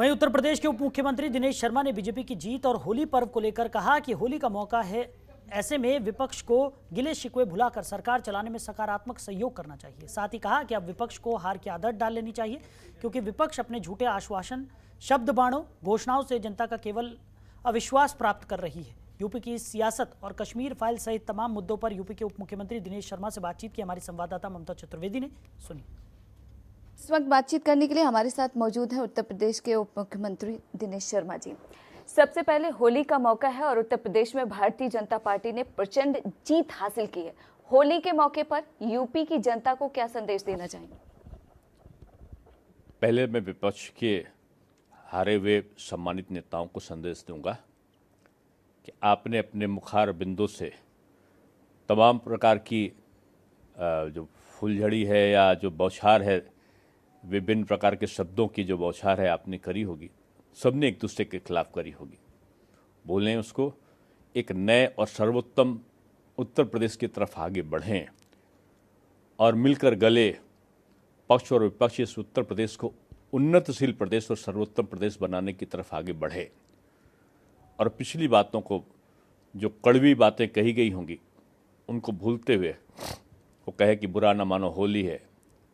वहीं उत्तर प्रदेश के उप मुख्यमंत्री दिनेश शर्मा ने बीजेपी की जीत और होली पर्व को लेकर कहा कि होली का मौका है, ऐसे में विपक्ष को गिले शिकवे भुलाकर सरकार चलाने में सकारात्मक सहयोग करना चाहिए। साथ ही कहा कि अब विपक्ष को हार की आदत डाल लेनी चाहिए, क्योंकि विपक्ष अपने झूठे आश्वासन, शब्द बाणों, घोषणाओं से जनता का केवल अविश्वास प्राप्त कर रही है। यूपी की सियासत और कश्मीर फाइल सहित तमाम मुद्दों पर यूपी के उप मुख्यमंत्री दिनेश शर्मा से बातचीत की हमारी संवाददाता ममता चतुर्वेदी ने। सुनी। इस वक्त बातचीत करने के लिए हमारे साथ मौजूद है उत्तर प्रदेश के उप मुख्यमंत्री दिनेश शर्मा जी। सबसे पहले होली का मौका है और उत्तर प्रदेश में भारतीय जनता पार्टी ने प्रचंड जीत हासिल की है। होली के मौके पर यूपी की जनता को क्या संदेश देना चाहेंगे? पहले मैं विपक्ष के हारे हुए सम्मानित नेताओं को संदेश दूंगा कि आपने अपने मुखार बिंदु से तमाम प्रकार की जो फुलझड़ी है या जो बौछार है, विभिन्न प्रकार के शब्दों की जो बौछार है आपने करी होगी, सबने एक दूसरे के खिलाफ करी होगी। बोलें उसको एक नए और सर्वोत्तम उत्तर प्रदेश की तरफ आगे बढ़ें और मिलकर गले पक्ष और विपक्ष इस उत्तर प्रदेश को उन्नतशील प्रदेश और सर्वोत्तम प्रदेश बनाने की तरफ आगे बढ़े और पिछली बातों को, जो कड़वी बातें कही गई होंगी, उनको भूलते हुए वो कहे कि बुरा ना मानो होली है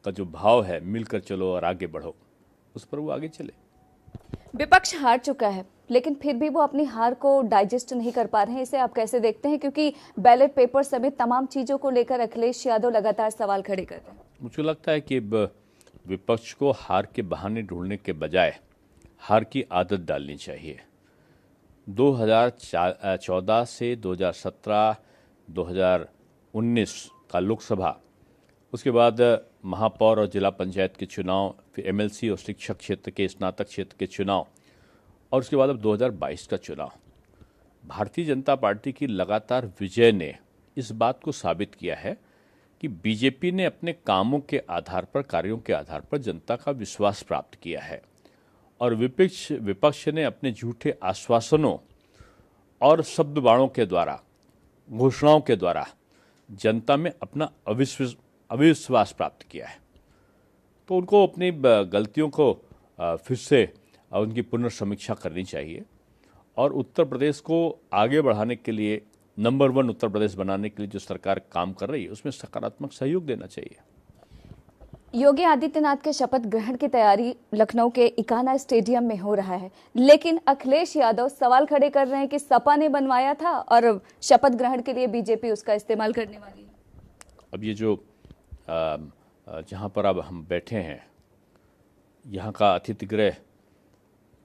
का जो भाव है, मिलकर चलो और आगे बढ़ो, उस पर वो आगे चले। विपक्ष हार चुका है, लेकिन फिर भी वो अपनी हार को डाइजेस्ट नहीं कर पा रहे हैं। इसे आप कैसे देखते हैं? क्योंकि बैलेट पेपर समेत तमाम चीजों को लेकर अखिलेश यादव लगातार सवाल खड़े कर रहे हैं। मुझे लगता है कि विपक्ष को हार के बहाने ढूंढने के बजाय हार की आदत डालनी चाहिए। 2014 से 2017, 2019 का लोकसभा, उसके बाद महापौर और जिला पंचायत के चुनाव, फिर एमएलसी और शिक्षक क्षेत्र के, स्नातक क्षेत्र के चुनाव, और उसके बाद अब 2022 का चुनाव। भारतीय जनता पार्टी की लगातार विजय ने इस बात को साबित किया है कि बीजेपी ने अपने कामों के आधार पर, कार्यों के आधार पर जनता का विश्वास प्राप्त किया है और विपक्ष ने अपने झूठे आश्वासनों और शब्द बाणों के द्वारा, घोषणाओं के द्वारा जनता में अपना अविश्वास प्राप्त किया है। तो उनको अपनी गलतियों को फिर से उनकी पुनर्समीक्षा करनी चाहिए और उत्तर प्रदेश को आगे बढ़ाने के लिए, नंबर 1 उत्तर प्रदेश बनाने के लिए जो सरकार काम कर रही है, उसमें सकारात्मक सहयोग देना चाहिए। योगी आदित्यनाथ के शपथ ग्रहण की तैयारी लखनऊ के इकाना स्टेडियम में हो रहा है, लेकिन अखिलेश यादव सवाल खड़े कर रहे हैं कि सपा ने बनवाया था और शपथ ग्रहण के लिए बीजेपी उसका इस्तेमाल करने वाली है। अब ये जो जहाँ पर अब हम बैठे हैं, यहाँ का अतिथि गृह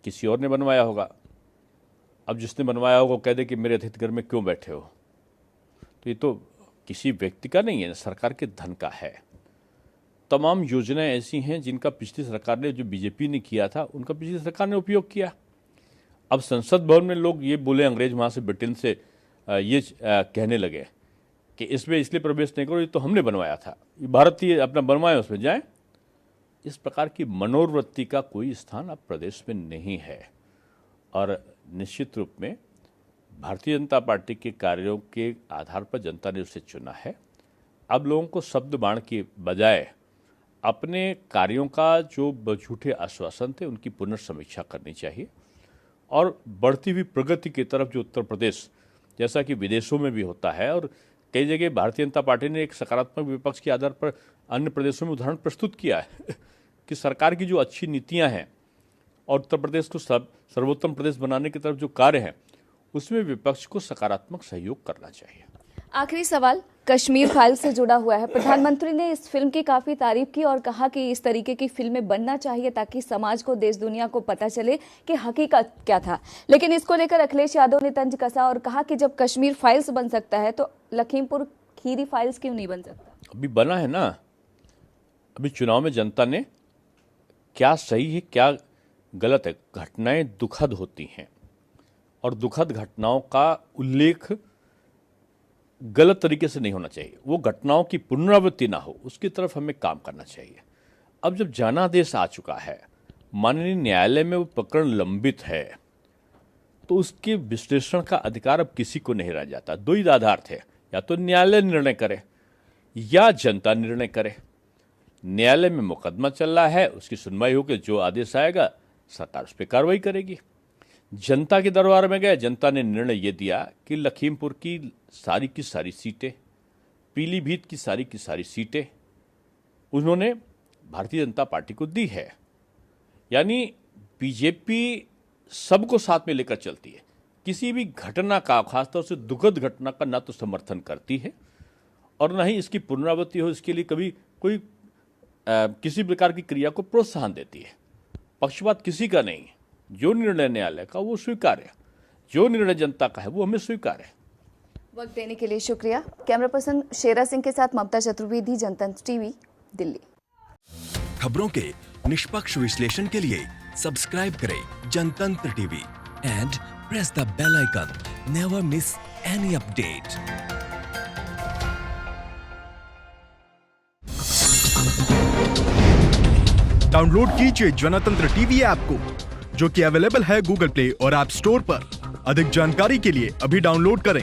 किसी और ने बनवाया होगा। अब जिसने बनवाया होगा वो कह दे कि मेरे अतिथि गृह में क्यों बैठे हो, तो ये तो किसी व्यक्ति का नहीं है, सरकार के धन का है। तमाम योजनाएं ऐसी हैं जिनका पिछली सरकार ने, जो बीजेपी ने किया था, उनका पिछली सरकार ने उपयोग किया। अब संसद भवन में लोग ये बोले, अंग्रेज वहाँ से ब्रिटेन से ये कहने लगे कि इसमें इसलिए प्रवेश नहीं करो, ये तो हमने बनवाया था, ये भारतीय अपना बनवाए, उसमें जाएं। इस प्रकार की मनोवृत्ति का कोई स्थान अब प्रदेश में नहीं है और निश्चित रूप में भारतीय जनता पार्टी के कार्यों के आधार पर जनता ने उसे चुना है। अब लोगों को शब्द बाण के बजाय अपने कार्यों का जो झूठे आश्वासन थे, उनकी पुनर्समीक्षा करनी चाहिए और बढ़ती हुई प्रगति की तरफ, जो उत्तर प्रदेश, जैसा कि विदेशों में भी होता है और कई जगह भारतीय जनता पार्टी ने एक सकारात्मक विपक्ष के आधार पर अन्य प्रदेशों में उदाहरण प्रस्तुत किया है कि सरकार की जो अच्छी नीतियां हैं और उत्तर प्रदेश को सर्वोत्तम प्रदेश बनाने की तरफ जो कार्य है, उसमें विपक्ष को सकारात्मक सहयोग करना चाहिए। आखिरी सवाल कश्मीर फाइल से जुड़ा हुआ है। प्रधानमंत्री ने इस फिल्म की काफी तारीफ की और कहा कि इस तरीके की फिल्में बनना चाहिए ताकि समाज को, देश दुनिया को पता चले कि हकीकत क्या था। लेकिन इसको लेकर अखिलेश यादव ने तंज कसा और कहा कि जब कश्मीर फाइल्स बन सकता है तो लखीमपुर खीरी फाइल्स क्यों नहीं बन सकता? अभी बना है ना। अभी चुनाव में जनता ने क्या सही है, क्या गलत है, घटनाएं दुखद होती हैं और दुखद घटनाओं का उल्लेख गलत तरीके से नहीं होना चाहिए। वो घटनाओं की पुनरावृत्ति ना हो, उसकी तरफ हमें काम करना चाहिए। अब जब जनादेश आ चुका है, माननीय न्यायालय में वो प्रकरण लंबित है, तो उसके विश्लेषण का अधिकार अब किसी को नहीं रह जाता। दो ही आधार थे, या तो न्यायालय निर्णय करे या जनता निर्णय करे। न्यायालय में मुकदमा चल रहा है, उसकी सुनवाई होकर जो आदेश आएगा सरकार उस पर कार्रवाई करेगी। जनता के दरबार में गए, जनता ने निर्णय ये दिया कि लखीमपुर की सारी सीटें, पीलीभीत की सारी सीटें उन्होंने भारतीय जनता पार्टी को दी है। यानी बीजेपी सबको साथ में लेकर चलती है। किसी भी घटना का, खासतौर से दुखद घटना का, ना तो समर्थन करती है और ना ही इसकी पुनरावृत्ति हो इसके लिए कभी कोई किसी प्रकार की क्रिया को प्रोत्साहन देती है। पक्षपात किसी का नहीं है। जो निर्णय न्यायालय का वो स्वीकार्य है, जो निर्णय जनता का है वो हमें स्वीकार्य है। वक्त देने के लिए शुक्रिया। कैमरा पर्सन शेरा सिंह के साथ ममता चतुर्वेदी, जनतंत्र टीवी, दिल्ली। खबरों के निष्पक्ष विश्लेषण के लिए सब्सक्राइब करें Jantantra TV and press the bell icon. Never miss any update. Download कीजिए जनतंत्र टीवी ऐप को, जो कि अवेलेबल है गूगल प्ले और ऐप स्टोर पर। अधिक जानकारी के लिए अभी डाउनलोड करें।